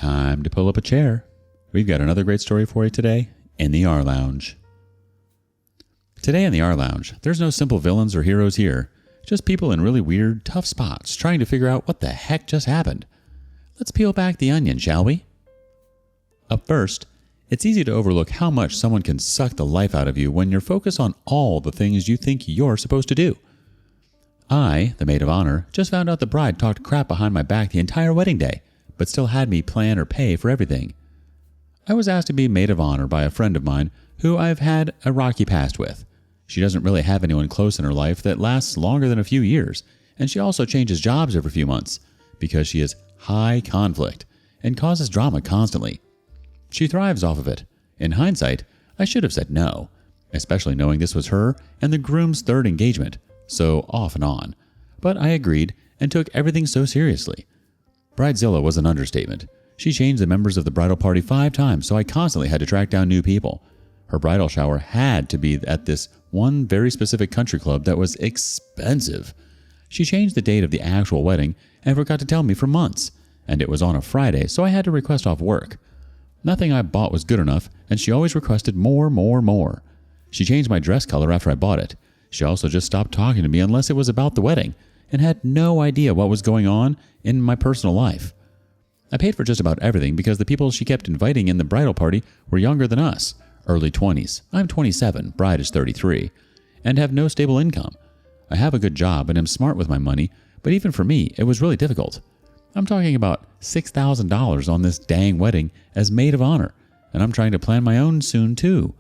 Time to pull up a chair. We've got another great story for you today in the rLounge. Today in the rLounge, there's no simple villains or heroes here. Just people in really weird, tough spots trying to figure out what the heck just happened. Let's peel back the onion, shall we? Up first, it's easy to overlook how much someone can suck the life out of you when you're focused on all the things you think you're supposed to do. I, the maid of honor, just found out the bride talked crap behind my back the entire wedding day, but still had me plan or pay for everything. I was asked to be maid of honor by a friend of mine who I've had a rocky past with. She doesn't really have anyone close in her life that lasts longer than a few years, and she also changes jobs every few months because she is high conflict and causes drama constantly. She thrives off of it. In hindsight, I should have said no, especially knowing this was her and the groom's third engagement, so off and on. But I agreed and took everything so seriously. Bridezilla was an understatement. She changed the members of the bridal party 5 times, so I constantly had to track down new people. Her bridal shower had to be at this one very specific country club that was expensive. She changed the date of the actual wedding and forgot to tell me for months, and it was on a Friday, so I had to request off work. Nothing I bought was good enough, and she always requested more. She changed my dress color after I bought it. She also just stopped talking to me unless it was about the wedding, and had no idea what was going on in my personal life. I paid for just about everything because the people she kept inviting in the bridal party were younger than us, early 20s. I'm 27, bride is 33, and have no stable income. I have a good job and am smart with my money, but even for me, it was really difficult. I'm talking about $6,000 on this dang wedding as maid of honor, and I'm trying to plan my own soon too.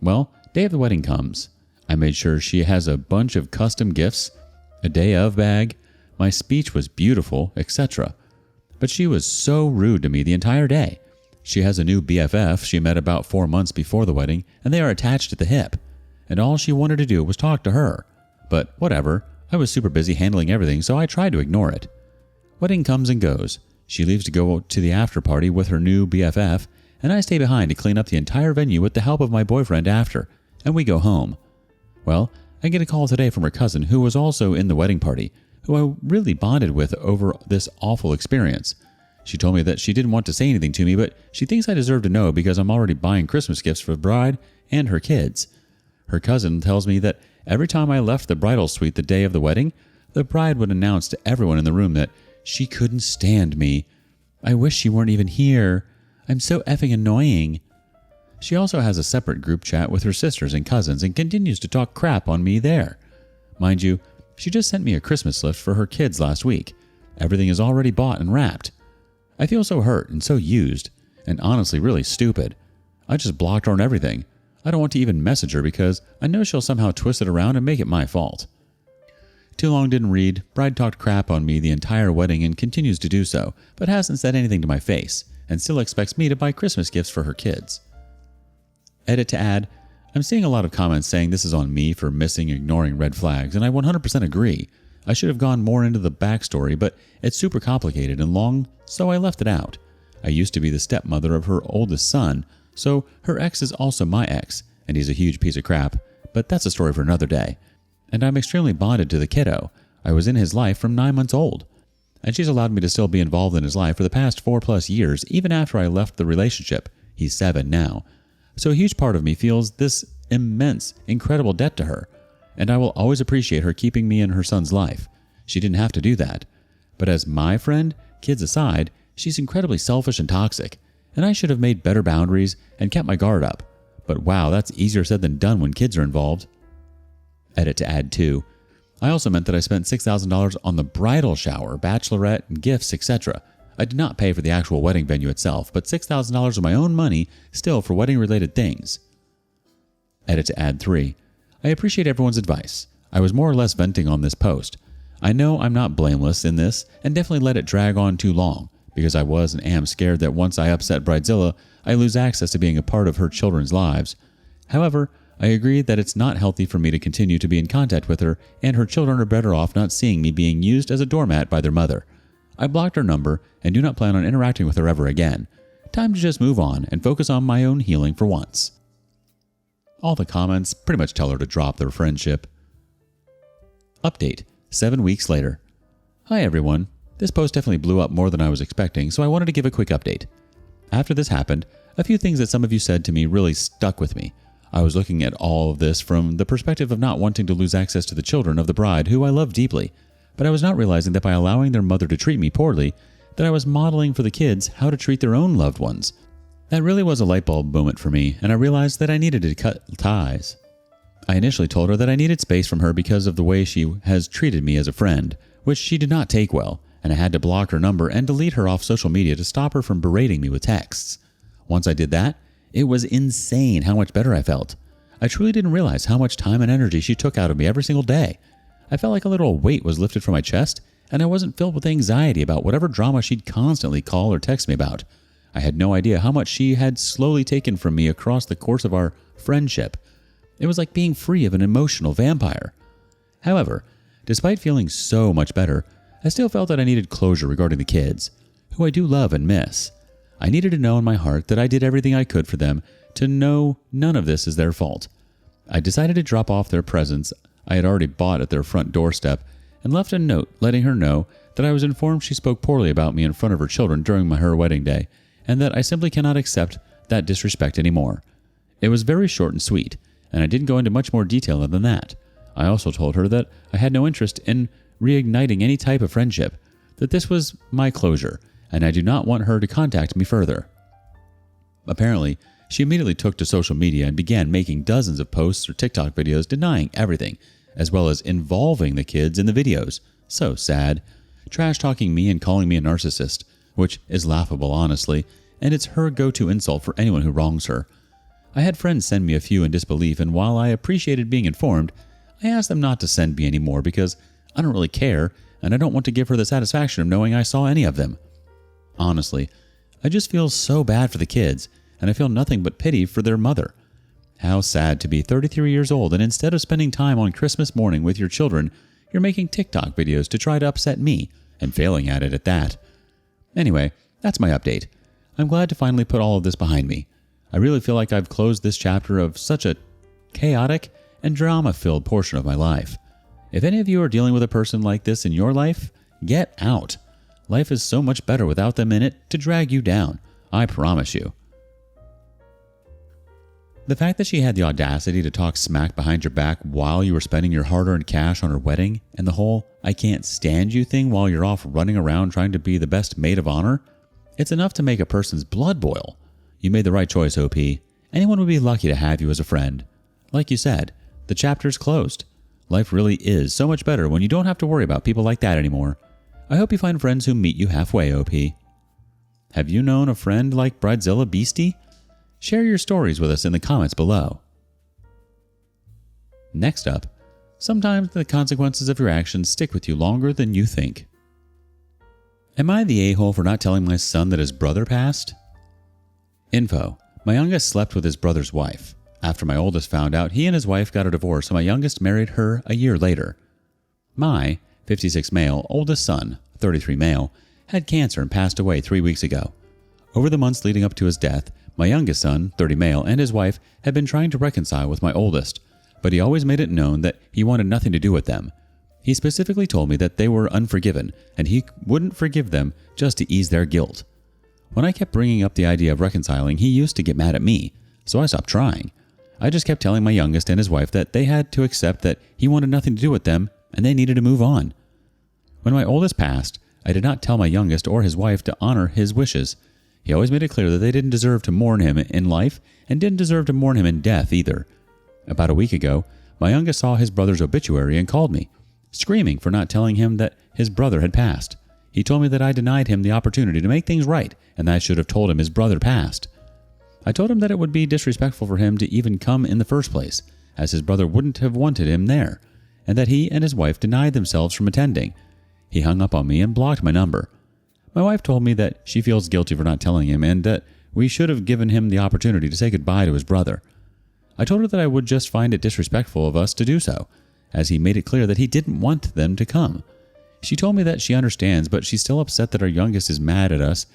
Well, day of the wedding comes. I made sure she has a bunch of custom gifts, a day of bag, my speech was beautiful, etc. But she was so rude to me the entire day. She has a new BFF she met about 4 months before the wedding, and they are attached at the hip. And all she wanted to do was talk to her. But whatever, I was super busy handling everything, so I tried to ignore it. Wedding comes and goes. She leaves to go to the after party with her new BFF, and I stay behind to clean up the entire venue with the help of my boyfriend after, and we go home. Well, I get a call today from her cousin who was also in the wedding party, who I really bonded with over this awful experience. She told me that she didn't want to say anything to me, but she thinks I deserve to know because I'm already buying Christmas gifts for the bride and her kids. Her cousin tells me that every time I left the bridal suite the day of the wedding, the bride would announce to everyone in the room that she couldn't stand me. I wish she weren't even here. I'm so effing annoying. She also has a separate group chat with her sisters and cousins and continues to talk crap on me there. Mind you, she just sent me a Christmas list for her kids last week. Everything is already bought and wrapped. I feel so hurt and so used, and honestly really stupid. I just blocked her on everything. I don't want to even message her because I know she'll somehow twist it around and make it my fault. Too long didn't read. Bride talked crap on me the entire wedding and continues to do so, but hasn't said anything to my face, and still expects me to buy Christmas gifts for her kids. Edit to add, I'm seeing a lot of comments saying this is on me for missing and ignoring red flags, and I 100% agree. I should have gone more into the backstory, but it's super complicated and long, so I left it out. I used to be the stepmother of her oldest son, so her ex is also my ex, and he's a huge piece of crap, but that's a story for another day. And I'm extremely bonded to the kiddo. I was in his life from 9 months old, and she's allowed me to still be involved in his life for the past 4+ years, even after I left the relationship. He's 7 now. So a huge part of me feels this immense, incredible debt to her, and I will always appreciate her keeping me in her son's life. She didn't have to do that. But as my friend, kids aside, she's incredibly selfish and toxic, and I should have made better boundaries and kept my guard up. But wow, that's easier said than done when kids are involved. Edit to add too. I also meant that I spent $6,000 on the bridal shower, bachelorette, and gifts, etc. I did not pay for the actual wedding venue itself, but $6,000 of my own money still for wedding-related things. Edit to add 3. I appreciate everyone's advice. I was more or less venting on this post. I know I'm not blameless in this and definitely let it drag on too long because I was and am scared that once I upset Bridezilla, I lose access to being a part of her children's lives. However, I agree that it's not healthy for me to continue to be in contact with her, and her children are better off not seeing me being used as a doormat by their mother. I blocked her number and do not plan on interacting with her ever again. Time to just move on and focus on my own healing for once. All the comments pretty much tell her to drop their friendship. Update, 7 weeks later. Hi everyone. This post definitely blew up more than I was expecting, so I wanted to give a quick update. After this happened, a few things that some of you said to me really stuck with me. I was looking at all of this from the perspective of not wanting to lose access to the children of the bride, who I love deeply, but I was not realizing that by allowing their mother to treat me poorly, that I was modeling for the kids how to treat their own loved ones. That really was a light bulb moment for me, and I realized that I needed to cut ties. I initially told her that I needed space from her because of the way she has treated me as a friend, which she did not take well, and I had to block her number and delete her off social media to stop her from berating me with texts. Once I did that, it was insane how much better I felt. I truly didn't realize how much time and energy she took out of me every single day. I felt like a little weight was lifted from my chest, and I wasn't filled with anxiety about whatever drama she'd constantly call or text me about. I had no idea how much she had slowly taken from me across the course of our friendship. It was like being free of an emotional vampire. However, despite feeling so much better, I still felt that I needed closure regarding the kids, who I do love and miss. I needed to know in my heart that I did everything I could for them to know none of this is their fault. I decided to drop off their presents I had already bought at their front doorstep and left a note letting her know that I was informed she spoke poorly about me in front of her children during her wedding day, and that I simply cannot accept that disrespect anymore. It was very short and sweet, and I didn't go into much more detail than that. I also told her that I had no interest in reigniting any type of friendship, that this was my closure, and I do not want her to contact me further. Apparently, she immediately took to social media and began making dozens of posts or TikTok videos denying everything, as well as involving the kids in the videos. So sad. Trash-talking me and calling me a narcissist, which is laughable honestly, and it's her go-to insult for anyone who wrongs her. I had friends send me a few in disbelief, and while I appreciated being informed, I asked them not to send me anymore because I don't really care, and I don't want to give her the satisfaction of knowing I saw any of them. Honestly, I just feel so bad for the kids, and I feel nothing but pity for their mother. How sad to be 33 years old, and instead of spending time on Christmas morning with your children, you're making TikTok videos to try to upset me, and failing at it at that. Anyway, that's my update. I'm glad to finally put all of this behind me. I really feel like I've closed this chapter of such a chaotic and drama-filled portion of my life. If any of you are dealing with a person like this in your life, get out. Life is so much better without them in it to drag you down. I promise you. The fact that she had the audacity to talk smack behind your back while you were spending your hard-earned cash on her wedding, and the whole "I can't stand you" thing while you're off running around trying to be the best maid of honor, it's enough to make a person's blood boil. You made the right choice, OP. Anyone would be lucky to have you as a friend. Like you said, the chapter's closed. Life really is so much better when you don't have to worry about people like that anymore. I hope you find friends who meet you halfway, OP. Have you known a friend like Bridezilla Beastie? Share your stories with us in the comments below. Next up, sometimes the consequences of your actions stick with you longer than you think. Am I the a-hole for not telling my son that his brother passed? Info: my youngest slept with his brother's wife. After my oldest found out, he and his wife got a divorce, and my youngest married her a year later. My 56 male oldest son, 33 male, had cancer and passed away 3 weeks ago. Over the months leading up to his death, my youngest son, 30 male, and his wife had been trying to reconcile with my oldest, but he always made it known that he wanted nothing to do with them. He specifically told me that they were unforgiven, and he wouldn't forgive them just to ease their guilt. When I kept bringing up the idea of reconciling, he used to get mad at me, so I stopped trying. I just kept telling my youngest and his wife that they had to accept that he wanted nothing to do with them, and they needed to move on. When my oldest passed, I did not tell my youngest or his wife to honor his wishes. He always made it clear that they didn't deserve to mourn him in life and didn't deserve to mourn him in death either. About a week ago, my youngest saw his brother's obituary and called me, screaming for not telling him that his brother had passed. He told me that I denied him the opportunity to make things right and that I should have told him his brother passed. I told him that it would be disrespectful for him to even come in the first place, as his brother wouldn't have wanted him there, and that he and his wife denied themselves from attending. He hung up on me and blocked my number. My wife told me that she feels guilty for not telling him and that we should have given him the opportunity to say goodbye to his brother. I told her that I would just find it disrespectful of us to do so, as he made it clear that he didn't want them to come. She told me that she understands, but she's still upset that our youngest is mad at us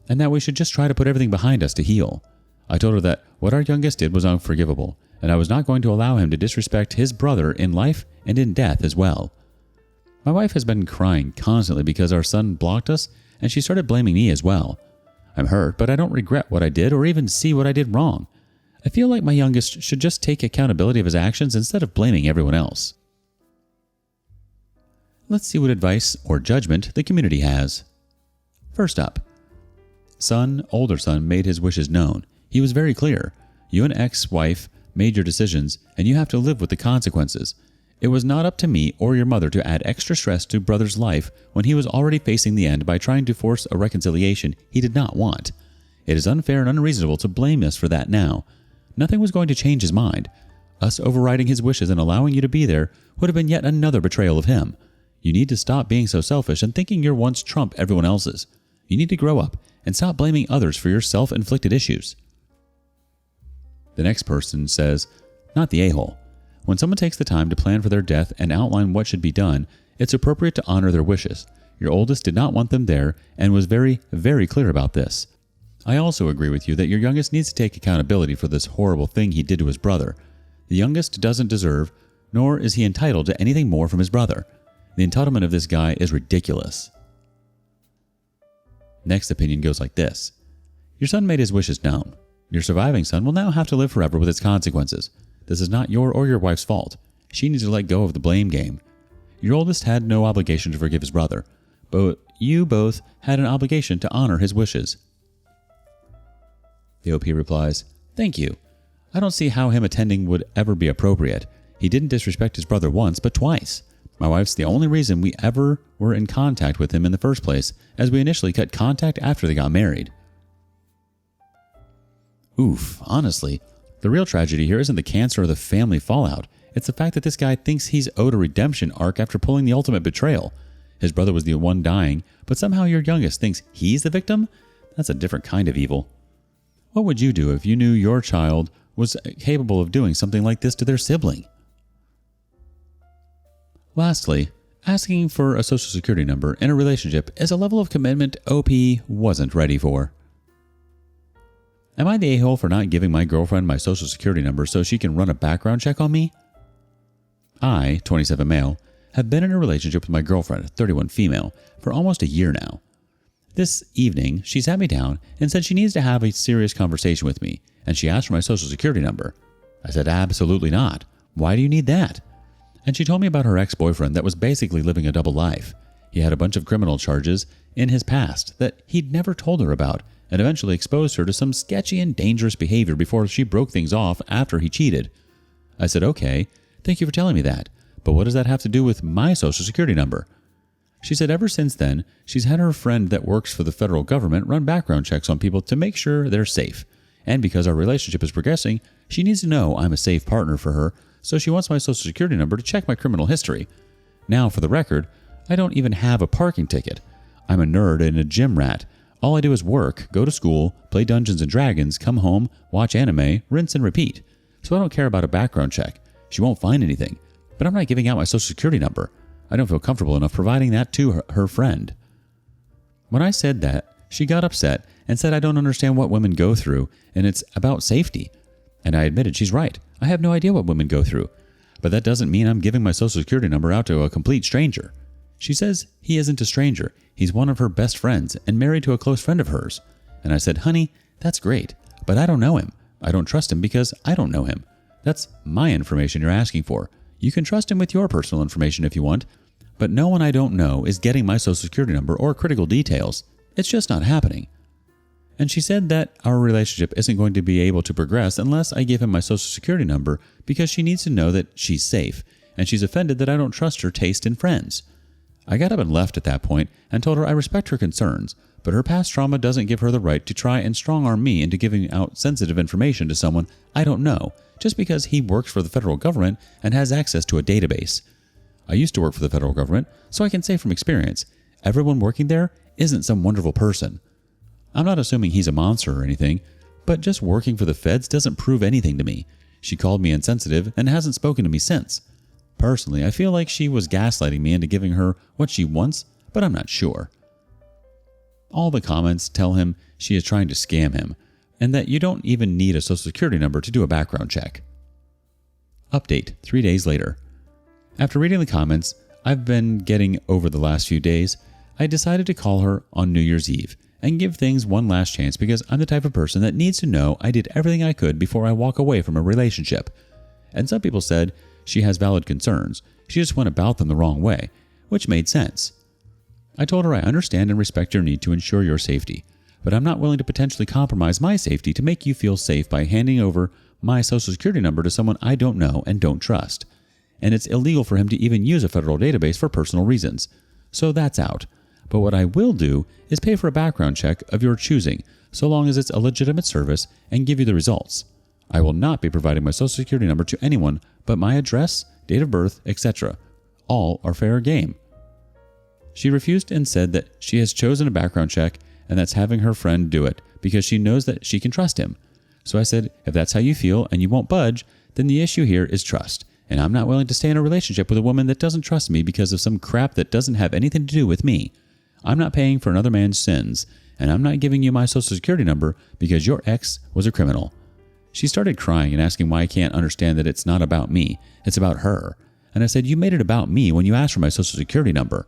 and that we should just try to put everything behind us to heal. I told her that what our youngest did was unforgivable, and I was not going to allow him to disrespect his brother in life and in death as well. My wife has been crying constantly because our son blocked us, and she started blaming me as well. I'm hurt, but I don't regret what I did or even see what I did wrong. I feel like my youngest should just take accountability of his actions instead of blaming everyone else. Let's see what advice or judgment the community has. First up, older son made his wishes known. He was very clear. You and ex-wife made your decisions, and you have to live with the consequences. It was not up to me or your mother to add extra stress to brother's life when he was already facing the end by trying to force a reconciliation he did not want. It is unfair and unreasonable to blame us for that now. Nothing was going to change his mind. Us overriding his wishes and allowing you to be there would have been yet another betrayal of him. You need to stop being so selfish and thinking your wants trump everyone else's. You need to grow up and stop blaming others for your self-inflicted issues. The next person says, not the a-hole. When someone takes the time to plan for their death and outline what should be done, it's appropriate to honor their wishes. Your oldest did not want them there and was very, very clear about this. I also agree with you that your youngest needs to take accountability for this horrible thing he did to his brother. The youngest doesn't deserve, nor is he entitled to anything more from his brother. The entitlement of this guy is ridiculous. Next opinion goes like this. Your son made his wishes known. Your surviving son will now have to live forever with its consequences. This is not your or your wife's fault. She needs to let go of the blame game. Your oldest had no obligation to forgive his brother, but you both had an obligation to honor his wishes. The OP replies, thank you. I don't see how him attending would ever be appropriate. He didn't disrespect his brother once, but twice. My wife's the only reason we ever were in contact with him in the first place, as we initially cut contact after they got married. Oof, honestly, the real tragedy here isn't the cancer or the family fallout. It's the fact that this guy thinks he's owed a redemption arc after pulling the ultimate betrayal. His brother was the one dying, but somehow your youngest thinks he's the victim? That's a different kind of evil. What would you do if you knew your child was capable of doing something like this to their sibling? Lastly, asking for a social security number in a relationship is a level of commitment OP wasn't ready for. Am I the a-hole for not giving my girlfriend my social security number so she can run a background check on me? I, 27 male, have been in a relationship with my girlfriend, 31 female, for almost a year now. This evening, she sat me down and said she needs to have a serious conversation with me, and she asked for my social security number. I said, absolutely not. Why do you need that? And she told me about her ex-boyfriend that was basically living a double life. He had a bunch of criminal charges in his past that he'd never told her about, and eventually exposed her to some sketchy and dangerous behavior before she broke things off after he cheated. I said, okay, thank you for telling me that, but what does that have to do with my social security number? She said ever since then, she's had her friend that works for the federal government run background checks on people to make sure they're safe. And because our relationship is progressing, she needs to know I'm a safe partner for her, so she wants my social security number to check my criminal history. Now, for the record, I don't even have a parking ticket. I'm a nerd and a gym rat. All I do is work, go to school, play Dungeons & Dragons, come home, watch anime, rinse and repeat. So I don't care about a background check. She won't find anything. But I'm not giving out my social security number. I don't feel comfortable enough providing that to her friend. When I said that, she got upset and said I don't understand what women go through and it's about safety. And I admitted she's right. I have no idea what women go through. But that doesn't mean I'm giving my social security number out to a complete stranger. She says he isn't a stranger. He's one of her best friends and married to a close friend of hers. And I said, honey, that's great, but I don't know him. I don't trust him because I don't know him. That's my information you're asking for. You can trust him with your personal information if you want, but no one I don't know is getting my social security number or critical details. It's just not happening. And she said that our relationship isn't going to be able to progress unless I give him my social security number because she needs to know that she's safe, and she's offended that I don't trust her taste in friends. I got up and left at that point and told her I respect her concerns, but her past trauma doesn't give her the right to try and strong-arm me into giving out sensitive information to someone I don't know just because he works for the federal government and has access to a database. I used to work for the federal government, so I can say from experience, everyone working there isn't some wonderful person. I'm not assuming he's a monster or anything, but just working for the feds doesn't prove anything to me. She called me insensitive and hasn't spoken to me since. Personally, I feel like she was gaslighting me into giving her what she wants, but I'm not sure. All the comments tell him she is trying to scam him, and that you don't even need a social security number to do a background check. Update 3 days later. After reading the comments, I've been getting over the last few days, I decided to call her on New Year's Eve and give things one last chance because I'm the type of person that needs to know I did everything I could before I walk away from a relationship. And some people said she has valid concerns. She just went about them the wrong way, which made sense. I told her I understand and respect your need to ensure your safety, but I'm not willing to potentially compromise my safety to make you feel safe by handing over my social security number to someone I don't know and don't trust. And it's illegal for him to even use a federal database for personal reasons. So that's out. But what I will do is pay for a background check of your choosing, so long as it's a legitimate service, and give you the results. I will not be providing my social security number to anyone but my address, date of birth, etc. All are fair game. She refused and said that she has chosen a background check and that's having her friend do it because she knows that she can trust him. So I said, if that's how you feel and you won't budge, then the issue here is trust. And I'm not willing to stay in a relationship with a woman that doesn't trust me because of some crap that doesn't have anything to do with me. I'm not paying for another man's sins, and I'm not giving you my social security number because your ex was a criminal. She started crying and asking why I can't understand that it's not about me, it's about her. And I said, you made it about me when you asked for my social security number.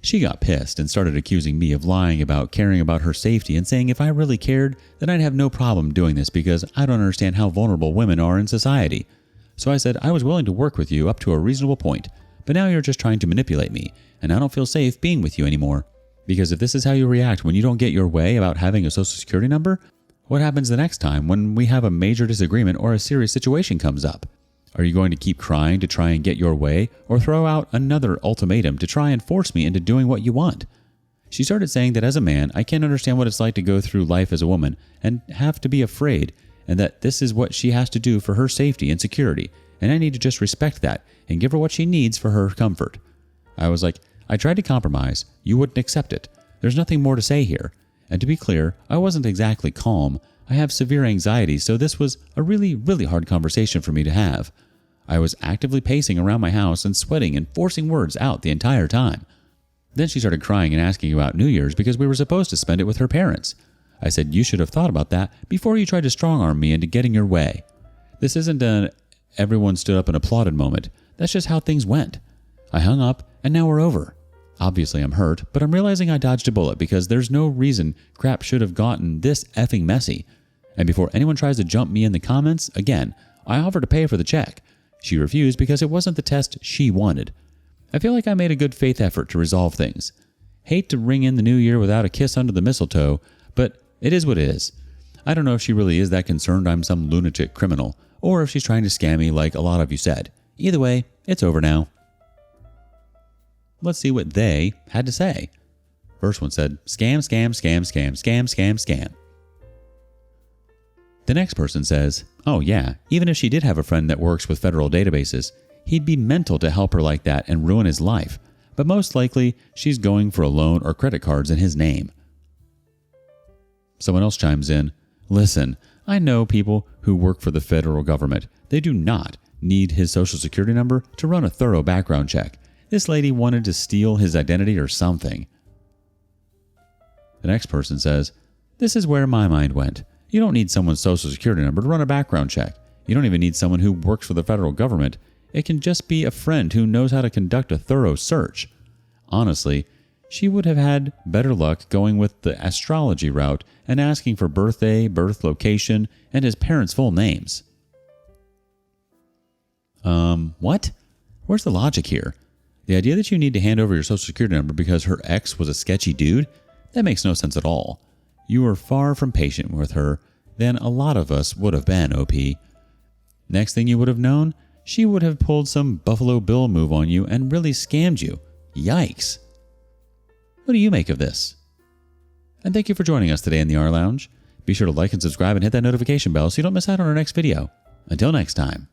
She got pissed and started accusing me of lying about caring about her safety and saying if I really cared, then I'd have no problem doing this because I don't understand how vulnerable women are in society. So I said I was willing to work with you up to a reasonable point, but now you're just trying to manipulate me, and I don't feel safe being with you anymore. Because if this is how you react when you don't get your way about having a social security number, what happens the next time when we have a major disagreement or a serious situation comes up? Are you going to keep crying to try and get your way, or throw out another ultimatum to try and force me into doing what you want? She started saying that as a man, I can't understand what it's like to go through life as a woman and have to be afraid, and that this is what she has to do for her safety and security, and I need to just respect that and give her what she needs for her comfort. I was like, I tried to compromise. You wouldn't accept it. There's nothing more to say here. And to be clear, I wasn't exactly calm. I have severe anxiety, so this was a really, really hard conversation for me to have. I was actively pacing around my house and sweating and forcing words out the entire time. Then she started crying and asking about New Year's because we were supposed to spend it with her parents. I said, you should have thought about that before you tried to strong-arm me into getting your way. This isn't an everyone stood up and applauded moment. That's just how things went. I hung up, and now we're over. Obviously, I'm hurt, but I'm realizing I dodged a bullet because there's no reason crap should have gotten this effing messy. And before anyone tries to jump me in the comments, again, I offered to pay for the check. She refused because it wasn't the test she wanted. I feel like I made a good faith effort to resolve things. Hate to ring in the new year without a kiss under the mistletoe, but it is what it is. I don't know if she really is that concerned I'm some lunatic criminal, or if she's trying to scam me like a lot of you said. Either way, it's over now. Let's see what they had to say. First one said, scam, scam, scam, scam, scam, scam, scam. The next person says, oh yeah, even if she did have a friend that works with federal databases, he'd be mental to help her like that and ruin his life. But most likely, she's going for a loan or credit cards in his name. Someone else chimes in, listen, I know people who work for the federal government. They do not need his social security number to run a thorough background check. This lady wanted to steal his identity or something. The next person says, this is where my mind went. You don't need someone's social security number to run a background check. You don't even need someone who works for the federal government. It can just be a friend who knows how to conduct a thorough search. Honestly, she would have had better luck going with the astrology route and asking for birthday, birth location, and his parents' full names. What? Where's the logic here? The idea that you need to hand over your social security number because her ex was a sketchy dude? That makes no sense at all. You were far from patient with her than a lot of us would have been, OP. Next thing you would have known, she would have pulled some Buffalo Bill move on you and really scammed you. Yikes. What do you make of this? And thank you for joining us today in the rLounge. Be sure to like and subscribe and hit that notification bell so you don't miss out on our next video. Until next time.